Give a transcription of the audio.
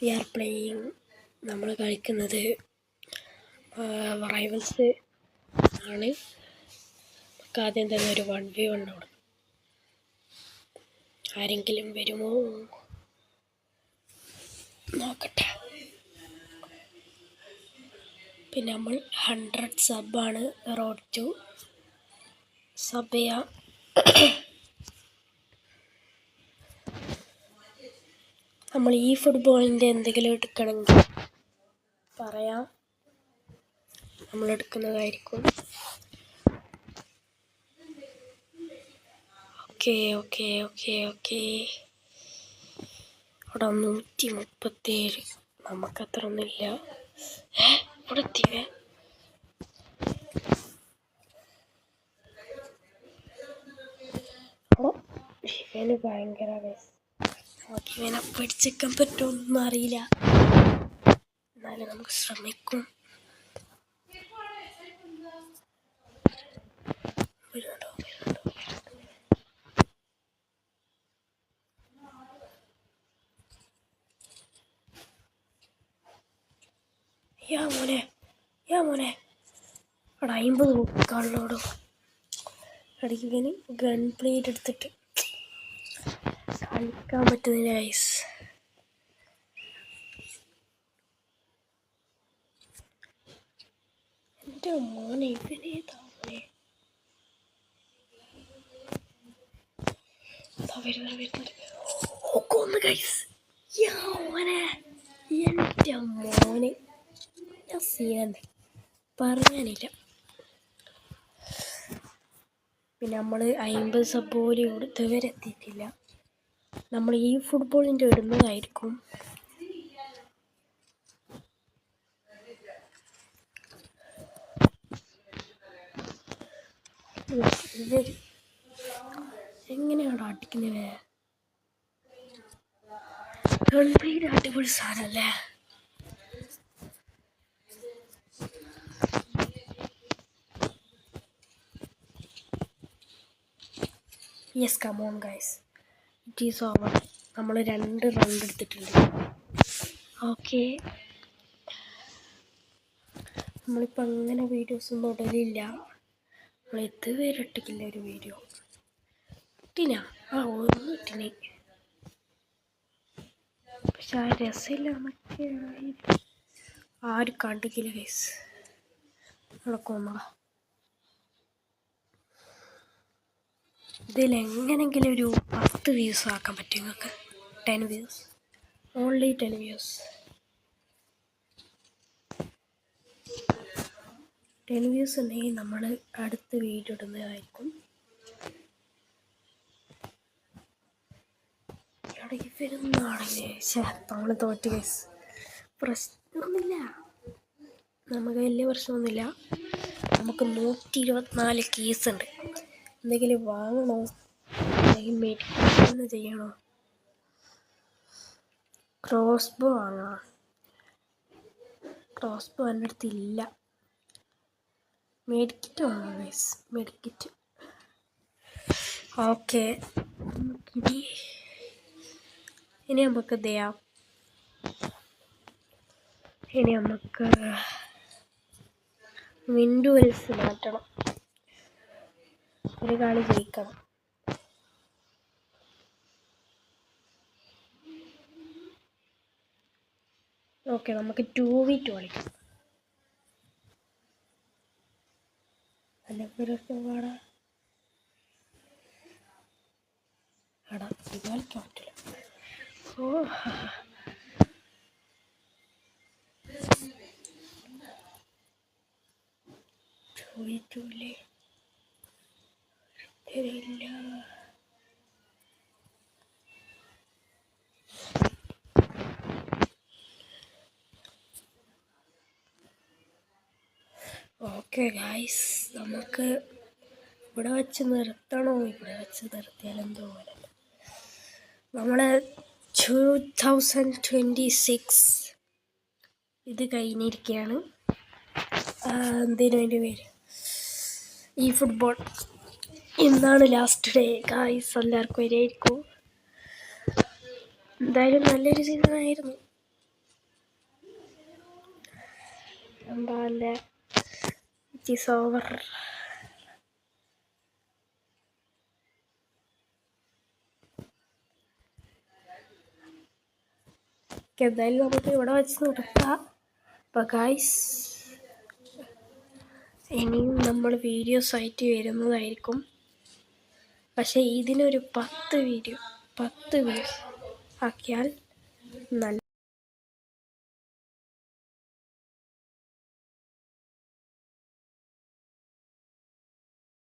V are playing. നമ്മൾ കളിക്കുന്നത് rivals ആണ്. ആദ്യം തന്നെ ഒരു 1v1 ആണ്. ആരെങ്കിലും വരുമോ നോക്കട്ടെ. പിന്നെ നമ്മൾ 100 സബ്ബാണ്. റോഡ് ടു സബ് ചെയ്യാം. നമ്മൾ ഈ ഫുട്ബോളിൻ്റെ എന്തെങ്കിലും എടുക്കണമെങ്കിൽ പറയാം, നമ്മളെടുക്കുന്നതായിരിക്കും. ഓക്കെ ഓക്കെ ഓക്കെ ഓക്കെ അവിടെ 137. നമുക്കത്ര ഒന്നുമില്ല. ഇവിടെ എത്തിയേ. ഇവന് ഭയങ്കര ഇവനെ പിടിച്ചേക്കാൻ പറ്റുമൊന്നും അറിയില്ല. എന്നാലും നമുക്ക് ശ്രമിക്കും. യാ മോനെ അവിടെ 50 നോക്കാളോടോ. ഇടയ്ക്കിങ്ങനെ ഗൺ പ്ലേറ്റ് എടുത്തിട്ട് കളിക്കാൻ പറ്റുന്നില്ല ഗൈസ്. എൻ്റെ മോനെ ഇവനേതാ മോനെ. കൊന്ന് ഗൈസ്. യാ മോനെ, എൻ്റെ മോനെ ഞാൻ സീനന്നെ പറയാനില്ല. പിന്നെ നമ്മൾ 50 സബ് പോലും ഇതുവരെ എത്തിയിട്ടില്ല. നമ്മൾ ഈ ഫുട്ബോളിൻ്റെ ഇടുന്നതായിരിക്കും. എങ്ങനെയാണോ അടിക്കുന്നത്? ഗൺപ്ലേറ്റ് അടിപൊളി സാധനമല്ലേ. Yes, come on guys, it is over. നമ്മൾ 2 റൗണ്ട് എടുത്തിട്ടുണ്ട്. ഓക്കെ, നമ്മളിപ്പോൾ അങ്ങനെ വീഡിയോസൊന്നും ഇടലില്ല. നമ്മൾ ഇതുവരെ ഇട്ടിട്ടില്ല ഒരു വീഡിയോ. ഇട്ടിനാ? ഒന്ന് ഇട്ടിനെ, പക്ഷെ ആ രസമില്ല. മറ്റേ ആരും കണ്ടിക്കില്ല ഗൈസ്. നടക്കൊന്നാ ഇതിലെങ്ങനെങ്കിലും ഒരു 10 വ്യൂസ് ആക്കാൻ പറ്റും നിങ്ങൾക്ക്. 10 വ്യൂസ്, ഓൺലി 10 വ്യൂസ്. 10 വ്യൂസ് ഉണ്ടെങ്കിൽ നമ്മൾ അടുത്ത വീഡിയോ ഇടുന്നതായിരിക്കും. ഇവിടെ ഇവരൊന്നാണെങ്കിൽ നമ്മൾ തോറ്റ് ഗൈസ്. പ്രശ്നമൊന്നുമില്ല, നമുക്ക് വലിയ പ്രശ്നമൊന്നുമില്ല. നമുക്ക് 124 കേസ് ഉണ്ട്. എന്തെങ്കിലും വാങ്ങണോ അല്ലെങ്കിൽ മെഡിക്കൽ ചെയ്യണോ? ക്രോസ്ബോ വാങ്ങാം. ക്രോസ്ബോ എൻ്റെ അടുത്തില്ല. മെഡിക്കറ്റ് വാങ്ങാം ഗൈസ്, മെഡിക്കറ്റ്. ഓക്കെ, ഇനി നമുക്ക് എന്ത് ചെയ്യാം? ഇനി നമുക്ക് വിൻഡോസ് മാറ്റണം. ഒരു കളി ജയിക്കണം. ഓക്കെ, നമുക്ക് 2v2 കളിക്കാം. അല്ലെങ്കിൽ പാടാ എടാ, ഇത് കളിക്കാൻ പറ്റില്ല. ഓ, ചോദിച്ചൂലേ തരില്ല. ഓക്കെ ഗായ്സ്, നമുക്ക് ഇവിടെ വെച്ച് നിർത്തണോ? ഇവിടെ വെച്ച് നിർത്തിയാലെന്തോ പോലെ. നമ്മൾ 2026 ഇത് കഴിഞ്ഞിരിക്കുകയാണ്. എന്തിനും അതിൻ്റെ പേര് ഈ ഫുട്ബോൾ. ഇന്നാണ് ലാസ്റ്റ് ഡേ ഗായ്സ്. എല്ലാവർക്കും വരെയായിരിക്കും. എന്തായാലും നല്ലൊരു സീസൺ ആയിരുന്നു. എന്താല്ലേ ഇറ്റ് ഈസ് ഓവർ. എന്തായാലും നമുക്ക് ഇവിടെ വെച്ച് നിർത്താം. അപ്പോൾ ഗൈസ് ഇനിയും നമ്മൾ വീഡിയോസ് ആയിട്ട് വരുന്നതായിരിക്കും. പക്ഷേ ഇതിനൊരു 10 വീഡിയോ ആക്കിയാൽ നല്ല